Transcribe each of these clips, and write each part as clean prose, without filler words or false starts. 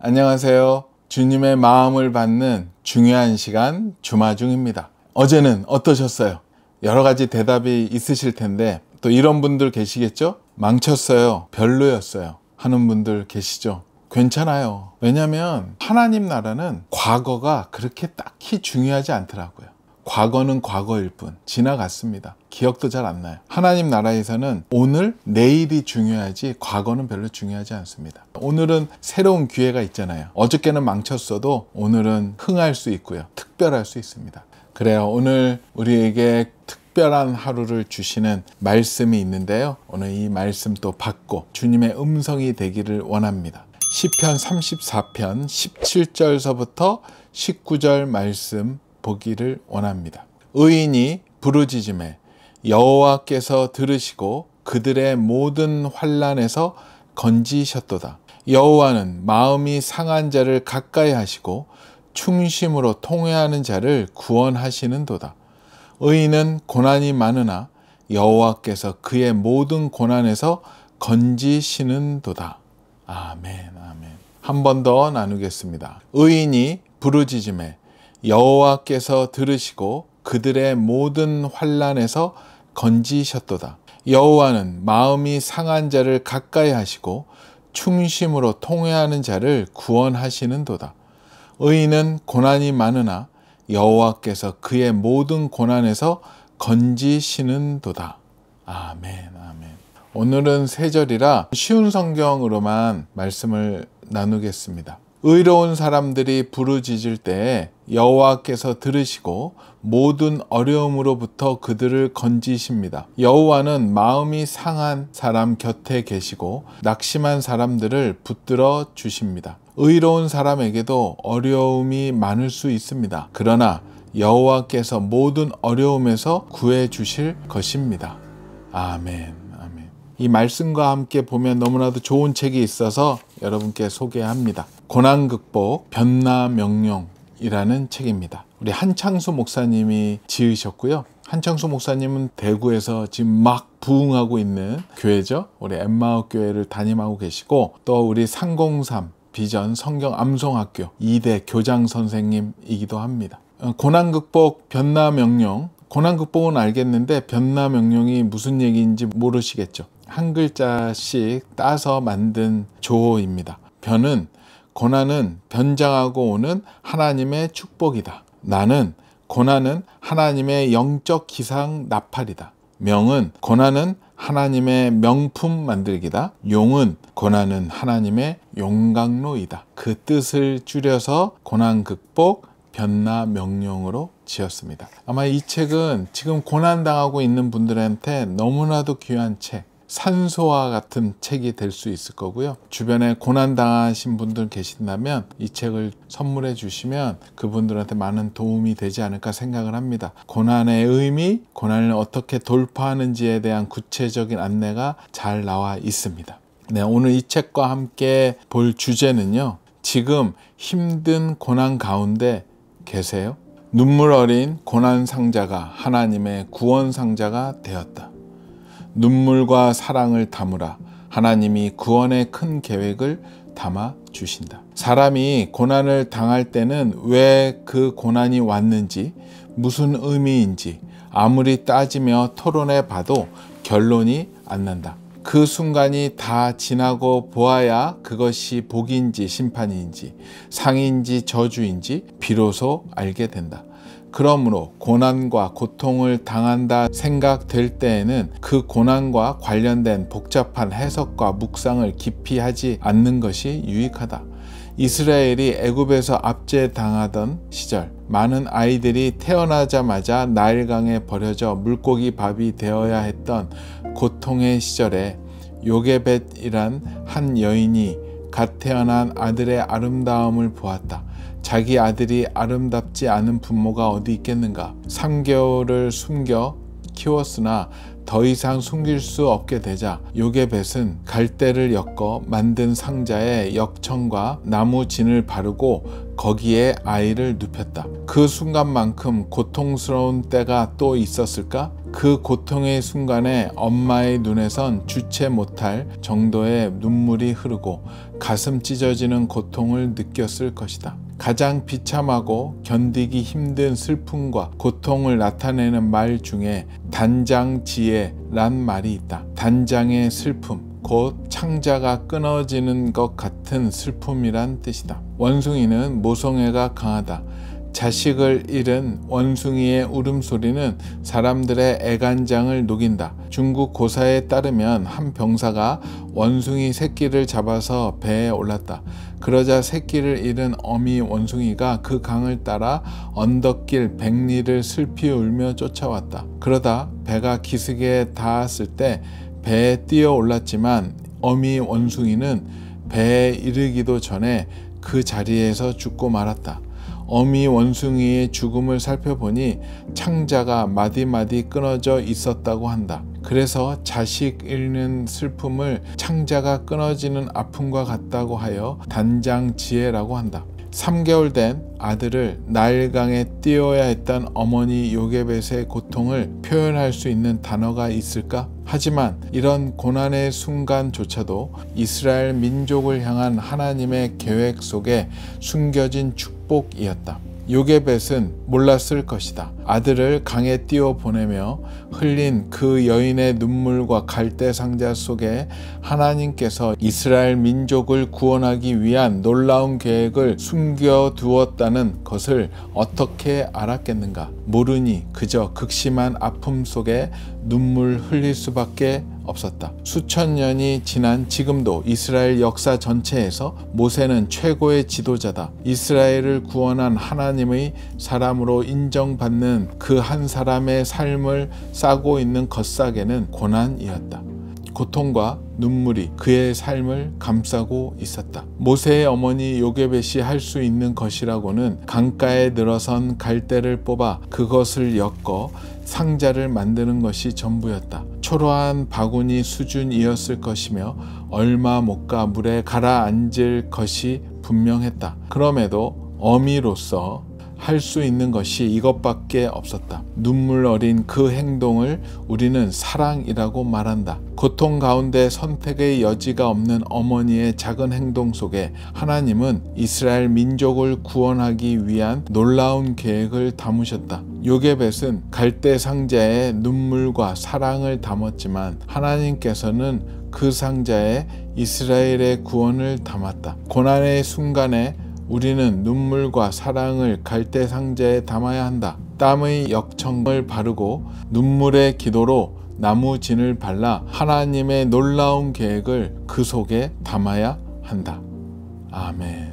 안녕하세요. 주님의 마음을 받는 중요한 시간 주마중입니다. 어제는 어떠셨어요? 여러 가지 대답이 있으실 텐데 또 이런 분들 계시겠죠? 망쳤어요. 별로였어요. 하는 분들 계시죠? 괜찮아요. 왜냐하면 하나님 나라는 과거가 그렇게 딱히 중요하지 않더라고요. 과거는 과거일 뿐 지나갔습니다. 기억도 잘 안 나요. 하나님 나라에서는 오늘, 내일이 중요하지 과거는 별로 중요하지 않습니다. 오늘은 새로운 기회가 있잖아요. 어저께는 망쳤어도 오늘은 흥할 수 있고요. 특별할 수 있습니다. 그래요. 오늘 우리에게 특별한 하루를 주시는 말씀이 있는데요. 오늘 이 말씀 또 받고 주님의 음성이 되기를 원합니다. 시편 34편 17절서부터 19절 말씀 보기를 원합니다. 의인이 부르짖음에 여호와께서 들으시고 그들의 모든 환난에서 건지셨도다. 여호와는 마음이 상한 자를 가까이 하시고 충심으로 통회하는 자를 구원하시는도다. 의인은 고난이 많으나 여호와께서 그의 모든 고난에서 건지시는도다. 아멘, 아멘. 한 번 더 나누겠습니다. 의인이 부르짖음에 여호와께서 들으시고 그들의 모든 환난에서 건지셨도다. 여호와는 마음이 상한 자를 가까이 하시고 충심으로 통회하는 자를 구원하시는도다. 의인은 고난이 많으나 여호와께서 그의 모든 고난에서 건지시는도다. 아멘, 아멘. 오늘은 세 절이라 쉬운 성경으로만 말씀을 나누겠습니다. 의로운 사람들이 부르짖을 때에 여호와께서 들으시고 모든 어려움으로부터 그들을 건지십니다. 여호와는 마음이 상한 사람 곁에 계시고 낙심한 사람들을 붙들어 주십니다. 의로운 사람에게도 어려움이 많을 수 있습니다. 그러나 여호와께서 모든 어려움에서 구해 주실 것입니다. 아멘. 이 말씀과 함께 보면 너무나도 좋은 책이 있어서 여러분께 소개합니다. 고난극복 변나명령이라는 책입니다. 우리 한창수 목사님이 지으셨고요. 한창수 목사님은 대구에서 지금 막 부흥하고 있는 교회죠. 우리 엠마오 교회를 담임하고 계시고 또 우리 303 비전 성경 암송학교 2대 교장 선생님이기도 합니다. 고난극복 변나명령, 고난극복은 알겠는데 변나명령이 무슨 얘기인지 모르시겠죠. 한 글자씩 따서 만든 조어입니다. 변은 고난은 변장하고 오는 하나님의 축복이다. 나는 고난은 하나님의 영적 기상 나팔이다. 명은 고난은 하나님의 명품 만들기다. 용은 고난은 하나님의 용광로이다. 그 뜻을 줄여서 고난 극복 변나명령으로 지었습니다. 아마 이 책은 지금 고난당하고 있는 분들한테 너무나도 귀한 책, 산소와 같은 책이 될 수 있을 거고요. 주변에 고난당하신 분들 계신다면 이 책을 선물해 주시면 그분들한테 많은 도움이 되지 않을까 생각을 합니다. 고난의 의미, 고난을 어떻게 돌파하는지에 대한 구체적인 안내가 잘 나와 있습니다. 네, 오늘 이 책과 함께 볼 주제는요. 지금 힘든 고난 가운데 계세요? 눈물 어린 고난 상자가 하나님의 구원 상자가 되었다. 눈물과 사랑을 담으라. 하나님이 구원의 큰 계획을 담아 주신다. 사람이 고난을 당할 때는 왜 그 고난이 왔는지, 무슨 의미인지 아무리 따지며 토론해 봐도 결론이 안 난다. 그 순간이 다 지나고 보아야 그것이 복인지 심판인지 상인지 저주인지 비로소 알게 된다. 그러므로 고난과 고통을 당한다 생각될 때에는 그 고난과 관련된 복잡한 해석과 묵상을 깊이 하지 않는 것이 유익하다. 이스라엘이 애굽에서 압제당하던 시절 많은 아이들이 태어나자마자 나일강에 버려져 물고기 밥이 되어야 했던 고통의 시절에 요게벳이란 한 여인이 갓 태어난 아들의 아름다움을 보았다. 자기 아들이 아름답지 않은 부모가 어디 있겠는가. 3개월을 숨겨 키웠으나 더 이상 숨길 수 없게 되자 요게벳은 갈대를 엮어 만든 상자에 역청과 나무 진을 바르고 거기에 아이를 눕혔다. 그 순간만큼 고통스러운 때가 또 있었을까? 그 고통의 순간에 엄마의 눈에선 주체 못할 정도의 눈물이 흐르고 가슴 찢어지는 고통을 느꼈을 것이다. 가장 비참하고 견디기 힘든 슬픔과 고통을 나타내는 말 중에 단장지혜란 말이 있다. 단장의 슬픔, 곧 창자가 끊어지는 것 같은 슬픔이란 뜻이다. 원숭이는 모성애가 강하다. 자식을 잃은 원숭이의 울음소리는 사람들의 애간장을 녹인다. 중국 고사에 따르면 한 병사가 원숭이 새끼를 잡아서 배에 올랐다. 그러자 새끼를 잃은 어미 원숭이가 그 강을 따라 언덕길 100리를 슬피 울며 쫓아왔다. 그러다 배가 기슭에 닿았을 때 배에 뛰어 올랐지만 어미 원숭이는 배에 이르기도 전에 그 자리에서 죽고 말았다. 어미 원숭이의 죽음을 살펴보니 창자가 마디마디 끊어져 있었다고 한다. 그래서 자식 잃는 슬픔을 창자가 끊어지는 아픔과 같다고 하여 단장지혜라고 한다. 3개월 된 아들을 나일강에 띄워야 했던 어머니 요게벳의 고통을 표현할 수 있는 단어가 있을까? 하지만 이런 고난의 순간조차도 이스라엘 민족을 향한 하나님의 계획 속에 숨겨진 축복이었다. 요게벳은 몰랐을 것이다. 아들을 강에 띄워 보내며 흘린 그 여인의 눈물과 갈대 상자 속에 하나님께서 이스라엘 민족을 구원하기 위한 놀라운 계획을 숨겨두었다는 것을 어떻게 알았겠는가? 모르니 그저 극심한 아픔 속에 눈물 흘릴 수밖에 없었다. 수천 년이 지난 지금도 이스라엘 역사 전체에서 모세는 최고의 지도자다. 이스라엘을 구원한 하나님의 사람으로 인정받는 그 한 사람의 삶을 싸고 있는 겉싸개는 고난이었다. 고통과 눈물이 그의 삶을 감싸고 있었다. 모세의 어머니 요게벳이 할 수 있는 것이라고는 강가에 늘어선 갈대를 뽑아 그것을 엮어 상자를 만드는 것이 전부였다. 초라한 바구니 수준이었을 것이며 얼마 못 가 물에 가라앉을 것이 분명했다. 그럼에도 어미로서 할 수 있는 것이 이것밖에 없었다. 눈물 어린 그 행동을 우리는 사랑이라고 말한다. 고통 가운데 선택의 여지가 없는 어머니의 작은 행동 속에 하나님은 이스라엘 민족을 구원하기 위한 놀라운 계획을 담으셨다. 요게벳은 갈대 상자에 눈물과 사랑을 담았지만 하나님께서는 그 상자에 이스라엘의 구원을 담았다. 고난의 순간에 우리는 눈물과 사랑을 갈대 상자에 담아야 한다. 땀의 역청을 바르고 눈물의 기도로 나무진을 발라 하나님의 놀라운 계획을 그 속에 담아야 한다. 아멘.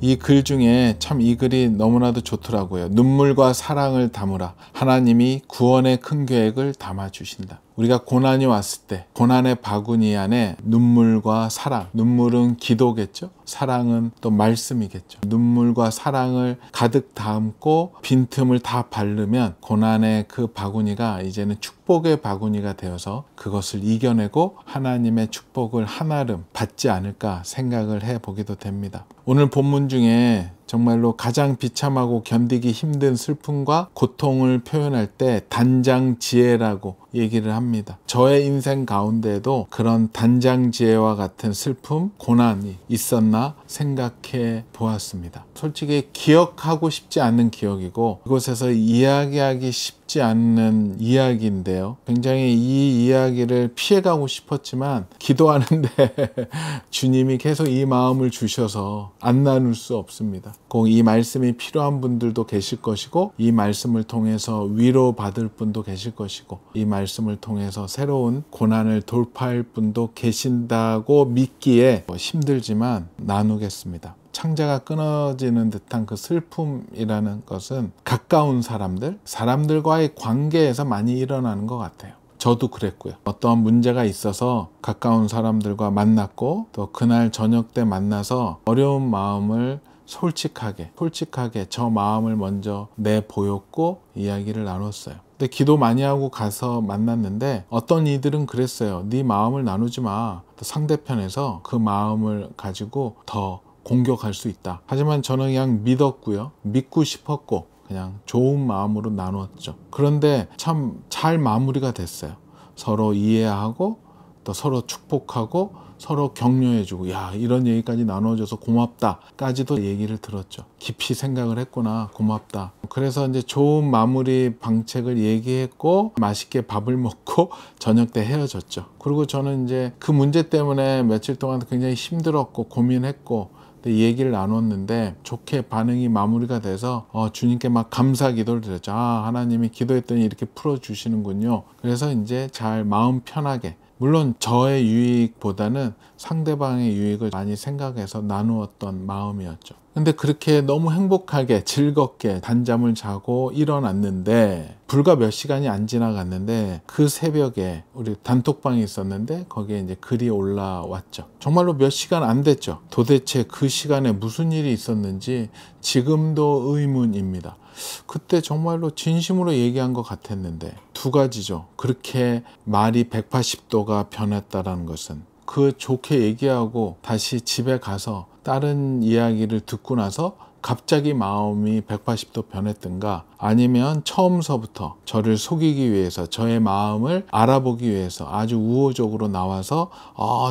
이 글 중에 참 이 글이 너무나도 좋더라고요. 눈물과 사랑을 담으라. 하나님이 구원의 큰 계획을 담아주신다. 우리가 고난이 왔을 때 고난의 바구니 안에 눈물과 사랑, 눈물은 기도겠죠. 사랑은 또 말씀이겠죠. 눈물과 사랑을 가득 담고 빈틈을 다 바르면 고난의 그 바구니가 이제는 축복의 바구니가 되어서 그것을 이겨내고 하나님의 축복을 한아름 받지 않을까 생각을 해보기도 됩니다. 오늘 본문 중에 정말로 가장 비참하고 견디기 힘든 슬픔과 고통을 표현할 때 단장지혜라고 얘기를 합니다. 저의 인생 가운데에도 그런 단장지혜와 같은 슬픔, 고난이 있었나 생각해 보았습니다. 솔직히 기억하고 싶지 않은 기억이고 이곳에서 이야기하기 쉽지 않는 이야기인데요. 굉장히 이 이야기를 피해가고 싶었지만 기도하는데 주님이 계속 이 마음을 주셔서 안 나눌 수 없습니다. 꼭 이 말씀이 필요한 분들도 계실 것이고 이 말씀을 통해서 위로받을 분도 계실 것이고 이 말씀을 통해서 새로운 고난을 돌파할 분도 계신다고 믿기에 힘들지만 나누겠습니다. 창자가 끊어지는 듯한 그 슬픔이라는 것은 가까운 사람들과의 관계에서 많이 일어나는 것 같아요. 저도 그랬고요. 어떠한 문제가 있어서 가까운 사람들과 만났고 또 그날 저녁 때 만나서 어려운 마음을 솔직하게 저 마음을 먼저 내보였고 이야기를 나눴어요. 근데 기도 많이 하고 가서 만났는데 어떤 이들은 그랬어요. 네 마음을 나누지 마. 또 상대편에서 그 마음을 가지고 더 공격할 수 있다. 하지만 저는 그냥 믿었고요. 믿고 싶었고 그냥 좋은 마음으로 나눴죠. 그런데 참 잘 마무리가 됐어요. 서로 이해하고 또 서로 축복하고 서로 격려해주고, 야, 이런 얘기까지 나눠줘서 고맙다까지도 얘기를 들었죠. 깊이 생각을 했구나, 고맙다. 그래서 이제 좋은 마무리 방책을 얘기했고 맛있게 밥을 먹고 저녁 때 헤어졌죠. 그리고 저는 이제 그 문제 때문에 며칠 동안 굉장히 힘들었고 고민했고 얘기를 나눴는데 좋게 반응이 마무리가 돼서 주님께 막 감사 기도를 드렸죠. 아, 하나님이 기도했더니 이렇게 풀어주시는군요. 그래서 이제 잘 마음 편하게, 물론 저의 유익보다는 상대방의 유익을 많이 생각해서 나누었던 마음이었죠. 근데 그렇게 너무 행복하게 즐겁게 단잠을 자고 일어났는데 불과 몇 시간이 안 지나갔는데 그 새벽에 우리 단톡방이 있었는데 거기에 이제 글이 올라왔죠. 정말로 몇 시간 안 됐죠. 도대체 그 시간에 무슨 일이 있었는지 지금도 의문입니다. 그때 정말로 진심으로 얘기한 것 같았는데 두 가지죠. 그렇게 말이 180도가 변했다는 것은 그 좋게 얘기하고 다시 집에 가서 다른 이야기를 듣고 나서 갑자기 마음이 180도 변했든가, 아니면 처음서부터 저를 속이기 위해서 저의 마음을 알아보기 위해서 아주 우호적으로 나와서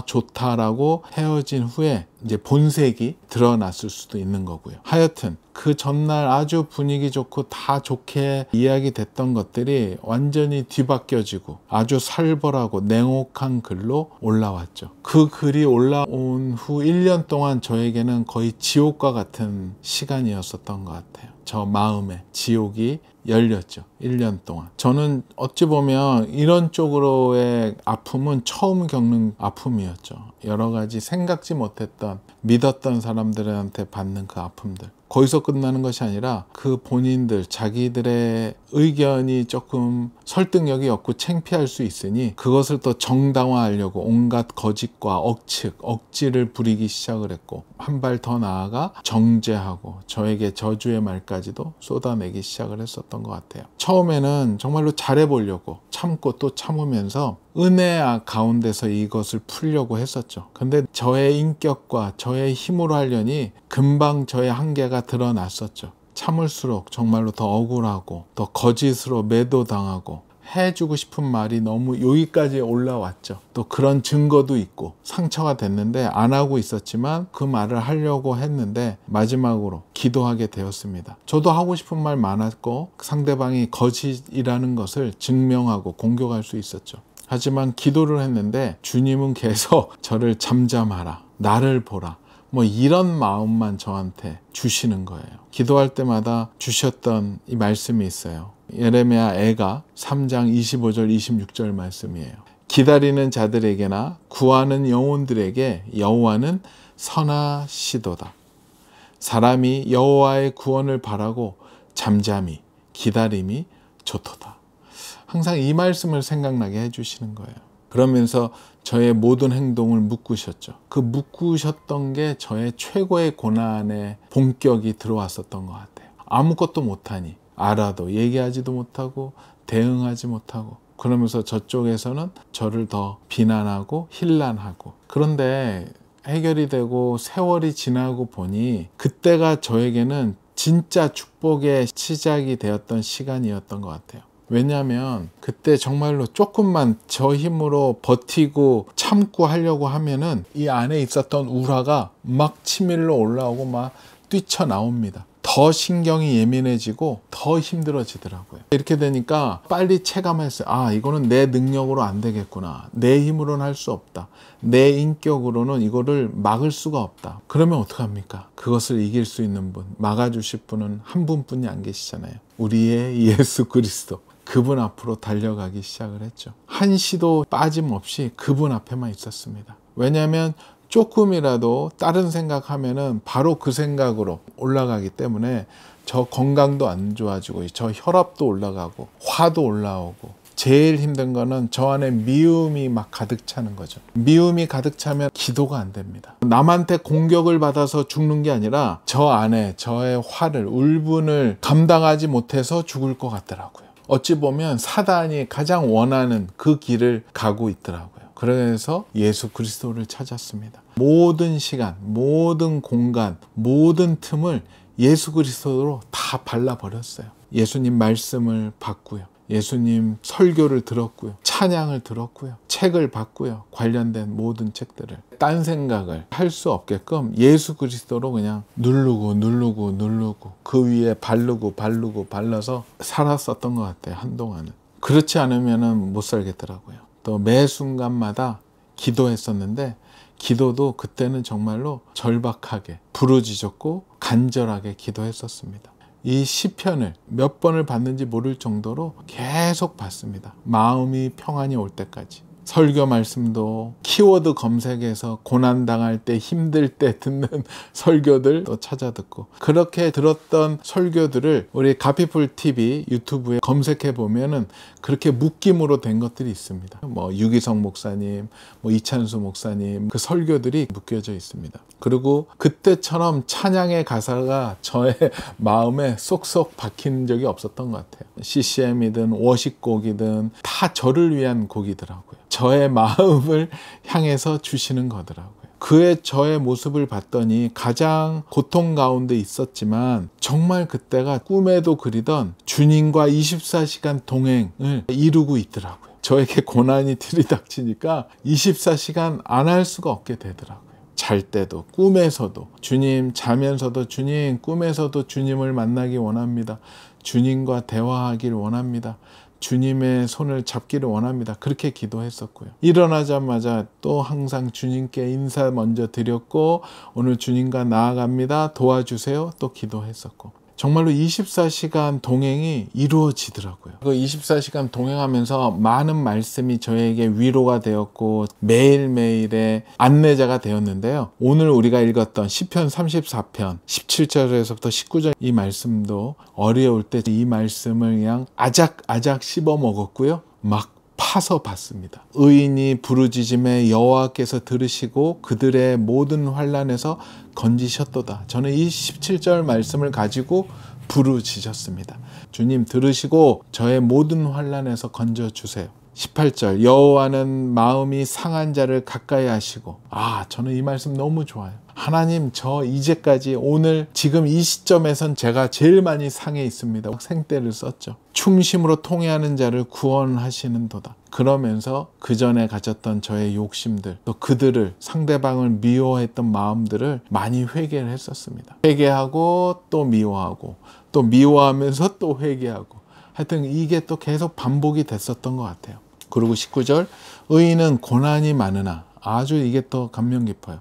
좋다라고 헤어진 후에 이제 본색이 드러났을 수도 있는 거고요. 하여튼 그 전날 아주 분위기 좋고 다 좋게 이야기됐던 것들이 완전히 뒤바뀌어지고 아주 살벌하고 냉혹한 글로 올라왔죠. 그 글이 올라온 후 1년 동안 저에게는 거의 지옥과 같은 시간이었었던 것 같아요. 저 마음에 지옥이 열렸죠. 1년 동안. 저는 어찌 보면 이런 쪽으로의 아픔은 처음 겪는 아픔이었죠. 여러 가지 생각지 못했던, 믿었던 사람들한테 받는 그 아픔들. 거기서 끝나는 것이 아니라 그 본인들, 자기들의 의견이 조금 설득력이 없고 창피할 수 있으니 그것을 또 정당화하려고 온갖 거짓과 억지를 부리기 시작을 했고, 한 발 더 나아가 정죄하고 저에게 저주의 말까지도 쏟아내기 시작을 했었던 것 같아요. 처음에는 정말로 잘해보려고 참고 또 참으면서 은혜 가운데서 이것을 풀려고 했었죠. 근데 저의 인격과 저의 힘으로 하려니 금방 저의 한계가 드러났었죠. 참을수록 정말로 더 억울하고 더 거짓으로 매도당하고 해주고 싶은 말이 너무 여기까지 올라왔죠. 또 그런 증거도 있고 상처가 됐는데 안 하고 있었지만 그 말을 하려고 했는데 마지막으로 기도하게 되었습니다. 저도 하고 싶은 말 많았고 상대방이 거짓이라는 것을 증명하고 공격할 수 있었죠. 하지만 기도를 했는데 주님은 계속 저를 잠잠하라, 나를 보라, 뭐 이런 마음만 저한테 주시는 거예요. 기도할 때마다 주셨던 이 말씀이 있어요. 예레미야 애가 3장 25절 26절 말씀이에요. 기다리는 자들에게나 구하는 영혼들에게 여호와는 선하시도다. 사람이 여호와의 구원을 바라고 잠잠히 기다림이 좋도다. 항상 이 말씀을 생각나게 해주시는 거예요. 그러면서 저의 모든 행동을 묶으셨죠. 그 묶으셨던 게 저의 최고의 고난의 본격이 들어왔었던 것 같아요. 아무것도 못하니, 알아도 얘기하지도 못하고 대응하지 못하고, 그러면서 저쪽에서는 저를 더 비난하고 힐난하고. 그런데 해결이 되고 세월이 지나고 보니 그때가 저에게는 진짜 축복의 시작이 되었던 시간이었던 것 같아요. 왜냐하면 그때 정말로 조금만 저 힘으로 버티고 참고 하려고 하면은 이 안에 있었던 울화가 막 치밀러 올라오고 막 뛰쳐나옵니다. 더 신경이 예민해지고 더 힘들어지더라고요. 이렇게 되니까 빨리 체감했어요. 아, 이거는 내 능력으로 안 되겠구나. 내 힘으로는 할 수 없다. 내 인격으로는 이거를 막을 수가 없다. 그러면 어떡합니까? 그것을 이길 수 있는 분, 막아주실 분은 한 분뿐이 안 계시잖아요. 우리의 예수 그리스도. 그분 앞으로 달려가기 시작을 했죠. 한시도 빠짐없이 그분 앞에만 있었습니다. 왜냐하면 조금이라도 다른 생각하면은 바로 그 생각으로 올라가기 때문에 저 건강도 안 좋아지고 저 혈압도 올라가고 화도 올라오고, 제일 힘든 거는 저 안에 미움이 막 가득 차는 거죠. 미움이 가득 차면 기도가 안 됩니다. 남한테 공격을 받아서 죽는 게 아니라 저 안에 저의 화를, 울분을 감당하지 못해서 죽을 것 같더라고요. 어찌 보면 사단이 가장 원하는 그 길을 가고 있더라고요. 그래서 예수 그리스도를 찾았습니다. 모든 시간, 모든 공간, 모든 틈을 예수 그리스도로 다 발라버렸어요. 예수님 말씀을 받고요. 예수님 설교를 들었고요. 찬양을 들었고요. 책을 봤고요. 관련된 모든 책들을. 딴 생각을 할 수 없게끔 예수 그리스도로 그냥 누르고 그 위에 바르고 발라서 살았었던 것 같아요. 한동안은. 그렇지 않으면 못 살겠더라고요. 또 매 순간마다 기도했었는데 기도도 그때는 정말로 절박하게 부르짖었고 간절하게 기도했었습니다. 이 시편을 몇 번을 봤는지 모를 정도로 계속 봤습니다. 마음이 평안이 올 때까지. 설교 말씀도 키워드 검색해서 고난당할 때 힘들 때 듣는 설교들 또 찾아 듣고, 그렇게 들었던 설교들을 우리 가피풀TV 유튜브에 검색해 보면은 그렇게 묶임으로 된 것들이 있습니다. 뭐 유기성 목사님, 뭐 이찬수 목사님 그 설교들이 묶여져 있습니다. 그리고 그때처럼 찬양의 가사가 저의 마음에 쏙쏙 박힌 적이 없었던 것 같아요. CCM이든 워십곡이든 다 저를 위한 곡이더라고요. 저의 마음을 향해서 주시는 거더라고요. 그의 저의 모습을 봤더니 가장 고통 가운데 있었지만 정말 그때가 꿈에도 그리던 주님과 24시간 동행을 이루고 있더라고요. 저에게 고난이 들이닥치니까 24시간 안 할 수가 없게 되더라고요. 잘 때도 꿈에서도 주님, 자면서도 주님, 꿈에서도 주님을 만나기 원합니다. 주님과 대화하기를 원합니다. 주님의 손을 잡기를 원합니다. 그렇게 기도했었고요. 일어나자마자 또 항상 주님께 인사 먼저 드렸고, 오늘 주님과 나아갑니다. 도와주세요. 또 기도했었고. 정말로 24시간 동행이 이루어지더라고요. 그 24시간 동행하면서 많은 말씀이 저에게 위로가 되었고 매일매일의 안내자가 되었는데요. 오늘 우리가 읽었던 시편 34편 17절에서부터 19절 이 말씀도 어려울 때 이 말씀을 그냥 아작아작 씹어 먹었고요. 막 파서 봤습니다. 의인이 부르짖음에 여호와께서 들으시고 그들의 모든 환난에서 건지셨도다. 저는 이 17절 말씀을 가지고 부르짖었습니다. 주님 들으시고 저의 모든 환난에서 건져주세요. 18절 여호와는 마음이 상한 자를 가까이 하시고, 저는 이 말씀 너무 좋아요. 하나님, 저 이제까지 오늘 지금 이 시점에선 제가 제일 많이 상해 있습니다. 생떼를 썼죠. 충심으로 통회하는 자를 구원하시는도다. 그러면서 그 전에 가졌던 저의 욕심들, 또 그들을, 상대방을 미워했던 마음들을 많이 회개를 했었습니다. 회개하고 또 미워하고 또 미워하면서 또 회개하고, 하여튼 이게 또 계속 반복이 됐었던 것 같아요. 그리고 19절 의인은 고난이 많으나, 아주 이게 또 감명 깊어요.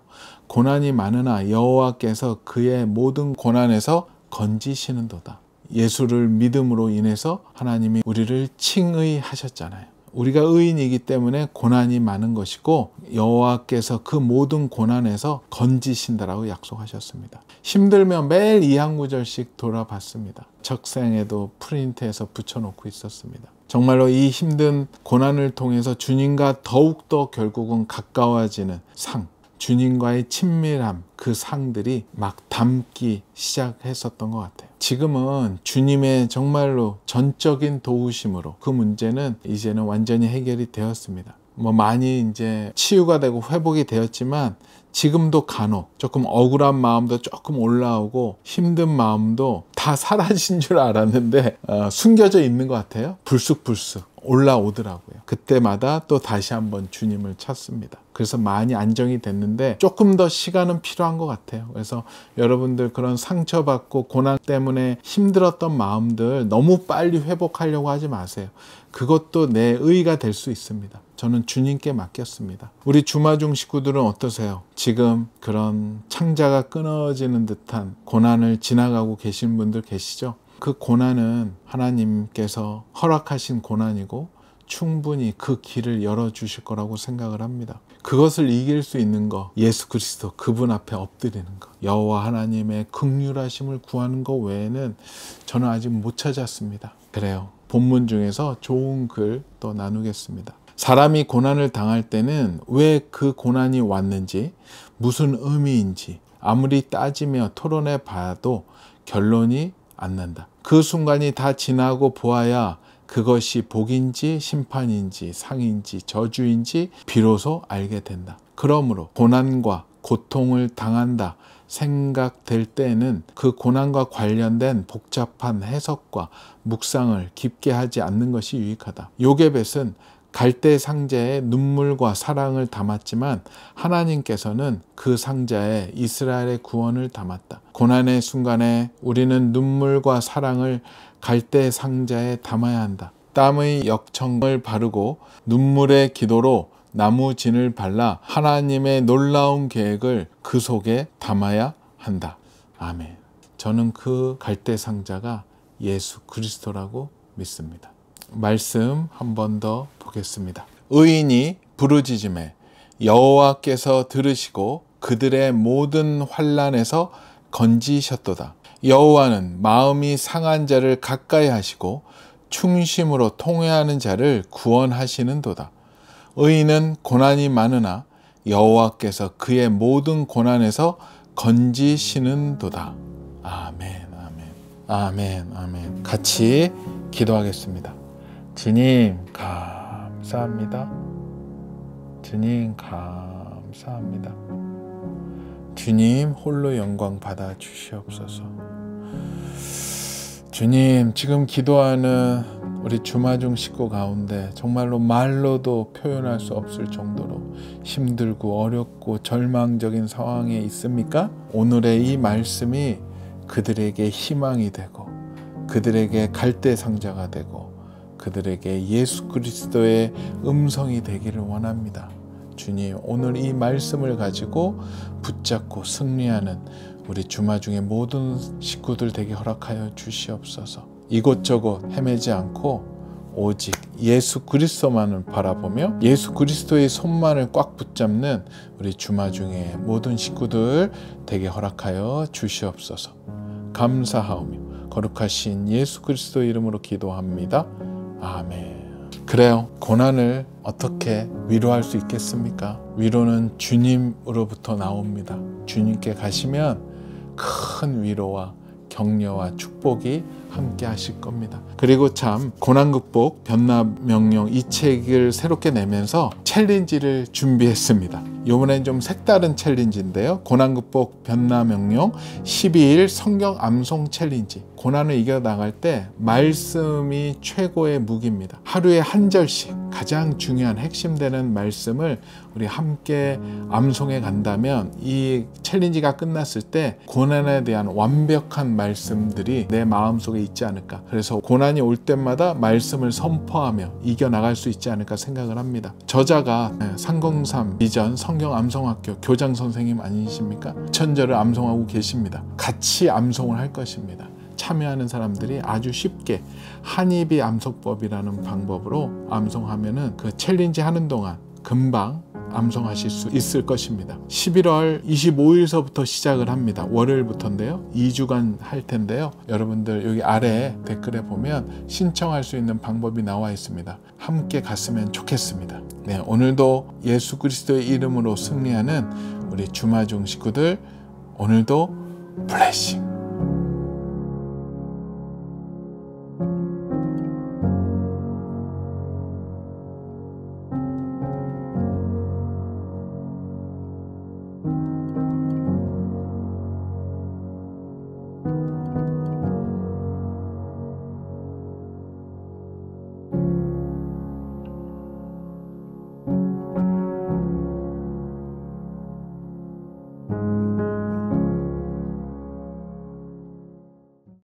고난이 많으나 여호와께서 그의 모든 고난에서 건지시는도다. 예수를 믿음으로 인해서 하나님이 우리를 칭의하셨잖아요. 우리가 의인이기 때문에 고난이 많은 것이고 여호와께서 그 모든 고난에서 건지신다라고 약속하셨습니다. 힘들면 매일 2한 구절씩 돌아봤습니다. 적생에도 프린트해서 붙여놓고 있었습니다. 정말로 이 힘든 고난을 통해서 주님과 더욱더 결국은 가까워지는 상, 주님과의 친밀함, 그 상들이 막 담기 시작했었던 것 같아요. 지금은 주님의 정말로 전적인 도우심으로 그 문제는 이제는 완전히 해결이 되었습니다. 많이 이제 치유가 되고 회복이 되었지만 지금도 간혹 조금 억울한 마음도 조금 올라오고 힘든 마음도 다 사라진 줄 알았는데 숨겨져 있는 것 같아요. 불쑥불쑥 올라오더라고요. 그때마다 또 다시 한번 주님을 찾습니다. 그래서 많이 안정이 됐는데 조금 더 시간은 필요한 것 같아요. 그래서 여러분들 그런 상처받고 고난 때문에 힘들었던 마음들 너무 빨리 회복하려고 하지 마세요. 그것도 내 의가 될 수 있습니다. 저는 주님께 맡겼습니다. 우리 주마중 식구들은 어떠세요? 지금 그런 창자가 끊어지는 듯한 고난을 지나가고 계신 분들 계시죠? 그 고난은 하나님께서 허락하신 고난이고 충분히 그 길을 열어주실 거라고 생각을 합니다. 그것을 이길 수 있는 거, 예수 그리스도 그분 앞에 엎드리는 거, 여호와 하나님의 긍휼하심을 구하는 거 외에는 저는 아직 못 찾았습니다. 그래요. 본문 중에서 좋은 글 또 나누겠습니다. 사람이 고난을 당할 때는 왜 그 고난이 왔는지, 무슨 의미인지 아무리 따지며 토론해 봐도 결론이 안 난다. 그 순간이 다 지나고 보아야 그것이 복인지 심판인지 상인지 저주인지 비로소 알게 된다. 그러므로 고난과 고통을 당한다 생각될 때에는 그 고난과 관련된 복잡한 해석과 묵상을 깊게 하지 않는 것이 유익하다. 요게벳은 갈대 상자에 눈물과 사랑을 담았지만 하나님께서는 그 상자에 이스라엘의 구원을 담았다. 고난의 순간에 우리는 눈물과 사랑을 갈대 상자에 담아야 한다. 땀의 역청을 바르고 눈물의 기도로 나무진을 발라 하나님의 놀라운 계획을 그 속에 담아야 한다. 아멘. 저는 그 갈대 상자가 예수 그리스도라고 믿습니다. 말씀 한 번 더 보겠습니다. 의인이 부르짖음에 여호와께서 들으시고 그들의 모든 환난에서 건지셨도다. 여호와는 마음이 상한 자를 가까이 하시고 충심으로 통회하는 자를 구원하시는도다. 의인은 고난이 많으나 여호와께서 그의 모든 고난에서 건지시는도다. 아멘, 아멘, 아멘, 아멘. 같이 기도하겠습니다. 주님 감사합니다. 주님 감사합니다. 주님 홀로 영광 받아 주시옵소서. 주님, 지금 기도하는 우리 주마중 식구 가운데 정말로 말로도 표현할 수 없을 정도로 힘들고 어렵고 절망적인 상황에 있습니까? 오늘의 이 말씀이 그들에게 희망이 되고 그들에게 갈대 상자가 되고 그들에게 예수 그리스도의 음성이 되기를 원합니다. 주님, 오늘 이 말씀을 가지고 붙잡고 승리하는 우리 주마중의 모든 식구들 되게 허락하여 주시옵소서. 이곳저곳 헤매지 않고 오직 예수 그리스도만을 바라보며 예수 그리스도의 손만을 꽉 붙잡는 우리 주마중의 모든 식구들 되게 허락하여 주시옵소서. 감사하오며 거룩하신 예수 그리스도 이름으로 기도합니다. 아멘. 그래요. 고난을 어떻게 위로할 수 있겠습니까? 위로는 주님으로부터 나옵니다. 주님께 가시면 큰 위로와 격려와 축복이 함께 하실 겁니다. 그리고 참 고난 극복 변화명령 이 책을 새롭게 내면서 챌린지를 준비했습니다. 이번엔 좀 색다른 챌린지인데요. 고난 극복 변화명령 12일 성경 암송 챌린지. 고난을 이겨나갈 때 말씀이 최고의 무기입니다. 하루에 한 절씩 가장 중요한 핵심되는 말씀을 우리 함께 암송해 간다면 이 챌린지가 끝났을 때 고난에 대한 완벽한 말씀들이 내 마음속에 있지 않을까. 그래서 고난이 올 때마다 말씀을 선포하며 이겨나갈 수 있지 않을까 생각을 합니다. 저자가 303 비전 성경 암송학교 교장 선생님 아니십니까? 천절을 암송하고 계십니다. 같이 암송을 할 것입니다. 참여하는 사람들이 아주 쉽게 한입이 암송법이라는 방법으로 암송하면은 그 챌린지 하는 동안 금방 암송하실 수 있을 것입니다. 11월 25일서부터 시작을 합니다. 월요일부터인데요. 2주간 할 텐데요. 여러분들 여기 아래 댓글에 보면 신청할 수 있는 방법이 나와 있습니다. 함께 갔으면 좋겠습니다. 네, 오늘도 예수 그리스도의 이름으로 승리하는 우리 주마중 식구들 오늘도 블레싱